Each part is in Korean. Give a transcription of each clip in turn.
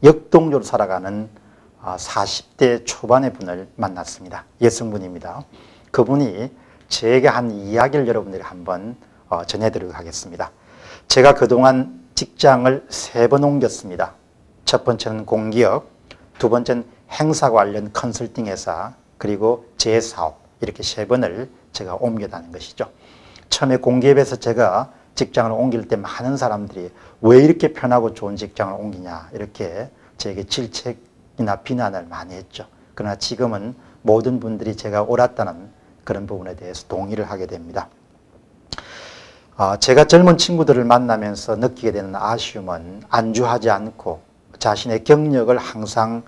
역동적으로 살아가는 40대 초반의 분을 만났습니다. 여성분입니다. 그분이 제게 한 이야기를 여러분들이 한번 전해드리도록 하겠습니다. 제가 그동안 직장을 3번 옮겼습니다. 첫 번째는 공기업, 두 번째는 행사 관련 컨설팅 회사, 그리고 제 사업, 이렇게 3번을 제가 옮겨 다닌 것이죠. 처음에 공기업에서 제가 직장을 옮길 때 많은 사람들이 왜 이렇게 편하고 좋은 직장을 옮기냐, 이렇게 제게 질책이나 비난을 많이 했죠. 그러나 지금은 모든 분들이 제가 옳았다는 그런 부분에 대해서 동의를 하게 됩니다. 제가 젊은 친구들을 만나면서 느끼게 되는 아쉬움은 안주하지 않고 자신의 경력을 항상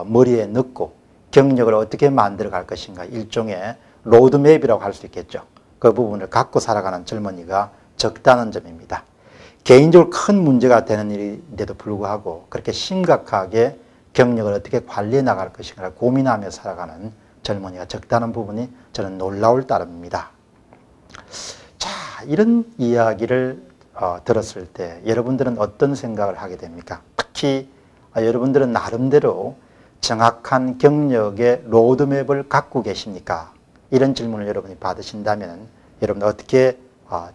머리에 넣고 경력을 어떻게 만들어 갈 것인가, 일종의 로드맵이라고 할 수 있겠죠. 그 부분을 갖고 살아가는 젊은이가 적다는 점입니다. 개인적으로 큰 문제가 되는 일인데도 불구하고 그렇게 심각하게 경력을 어떻게 관리해 나갈 것인가 고민하며 살아가는 젊은이가 적다는 부분이 저는 놀라울 따름입니다. 자, 이런 이야기를 들었을 때 여러분들은 어떤 생각을 하게 됩니까? 특히 여러분들은 나름대로 정확한 경력의 로드맵을 갖고 계십니까? 이런 질문을 여러분이 받으신다면 여러분 어떻게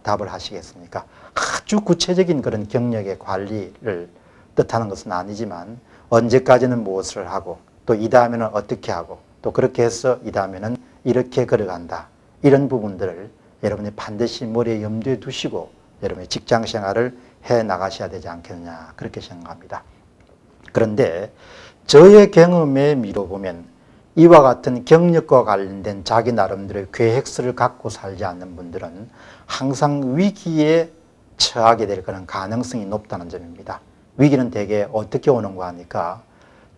답을 하시겠습니까? 아주 구체적인 그런 경력의 관리를 뜻하는 것은 아니지만 언제까지는 무엇을 하고 또 이 다음에는 어떻게 하고 또 그렇게 해서 이 다음에는 이렇게 걸어간다. 이런 부분들을 여러분이 반드시 머리에 염두에 두시고 여러분의 직장 생활을 해 나가셔야 되지 않겠느냐, 그렇게 생각합니다. 그런데 저의 경험에 미뤄보면 이와 같은 경력과 관련된 자기 나름대로의 계획서를 갖고 살지 않는 분들은 항상 위기에 처하게 될 그런 가능성이 높다는 점입니다. 위기는 대개 어떻게 오는가 하니까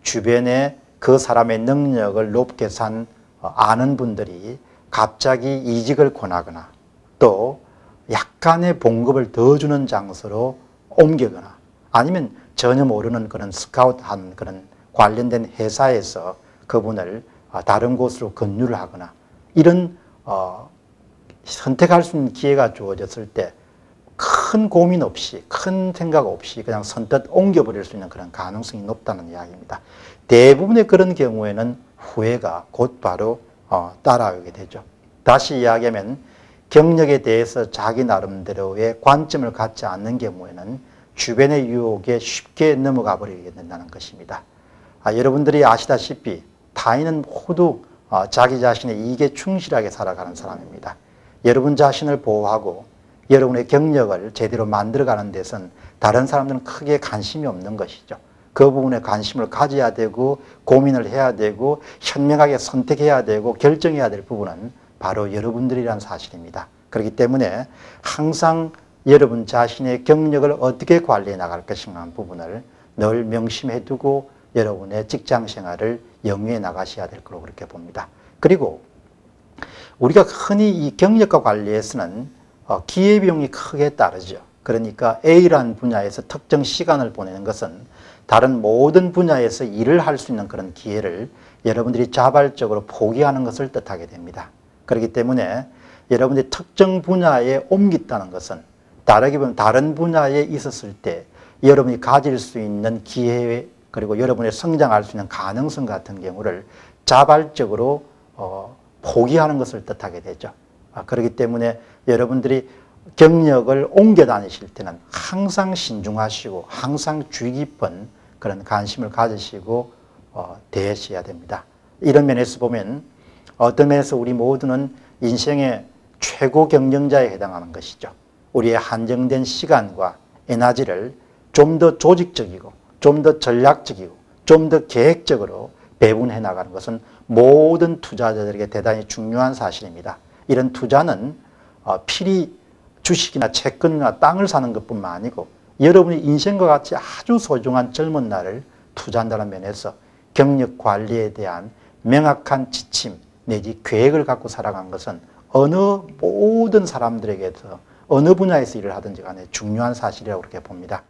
주변에 그 사람의 능력을 높게 산 아는 분들이 갑자기 이직을 권하거나 또 약간의 봉급을 더 주는 장소로 옮기거나 아니면 전혀 모르는 그런 스카우트한 그런 관련된 회사에서 그분을 다른 곳으로 건류를 하거나 이런 선택할 수 있는 기회가 주어졌을 때 큰 고민 없이 큰 생각 없이 그냥 선뜻 옮겨버릴 수 있는 그런 가능성이 높다는 이야기입니다. 대부분의 그런 경우에는 후회가 곧바로 따라오게 되죠. 다시 이야기하면 경력에 대해서 자기 나름대로의 관점을 갖지 않는 경우에는 주변의 유혹에 쉽게 넘어가 버리게 된다는 것입니다. 여러분들이 아시다시피 타인은 모두 자기 자신의 이익에 충실하게 살아가는 사람입니다. 여러분 자신을 보호하고 여러분의 경력을 제대로 만들어가는 데선 다른 사람들은 크게 관심이 없는 것이죠. 그 부분에 관심을 가져야 되고 고민을 해야 되고 현명하게 선택해야 되고 결정해야 될 부분은 바로 여러분들이라는 사실입니다. 그렇기 때문에 항상 여러분 자신의 경력을 어떻게 관리해 나갈 것인가 하는 부분을 늘 명심해 두고 여러분의 직장 생활을 영위해 나가셔야 될 거로 그렇게 봅니다. 그리고 우리가 흔히 이 경력과 관리에서는 기회비용이 크게 따르죠. 그러니까 A라는 분야에서 특정 시간을 보내는 것은 다른 모든 분야에서 일을 할 수 있는 그런 기회를 여러분들이 자발적으로 포기하는 것을 뜻하게 됩니다. 그렇기 때문에 여러분들이 특정 분야에 옮긴다는 것은 다르게 보면 다른 분야에 있었을 때 여러분이 가질 수 있는 기회 그리고 여러분의 성장할 수 있는 가능성 같은 경우를 자발적으로 포기하는 것을 뜻하게 되죠. 그렇기 때문에 여러분들이 경력을 옮겨 다니실 때는 항상 신중하시고 항상 주의 깊은 그런 관심을 가지시고 대하셔야 됩니다. 이런 면에서 보면 어떤 면에서 우리 모두는 인생의 최고 경영자에 해당하는 것이죠. 우리의 한정된 시간과 에너지를 좀 더 조직적이고 좀 더 전략적이고 좀 더 계획적으로 배분해 나가는 것은 모든 투자자들에게 대단히 중요한 사실입니다. 이런 투자는 필히 주식이나 채권이나 땅을 사는 것뿐만 아니고 여러분의 인생과 같이 아주 소중한 젊은 날을 투자한다는 면에서 경력 관리에 대한 명확한 지침 내지 계획을 갖고 살아가는 것은 어느 모든 사람들에게서 어느 분야에서 일을 하든지 간에 중요한 사실이라고 그렇게 봅니다.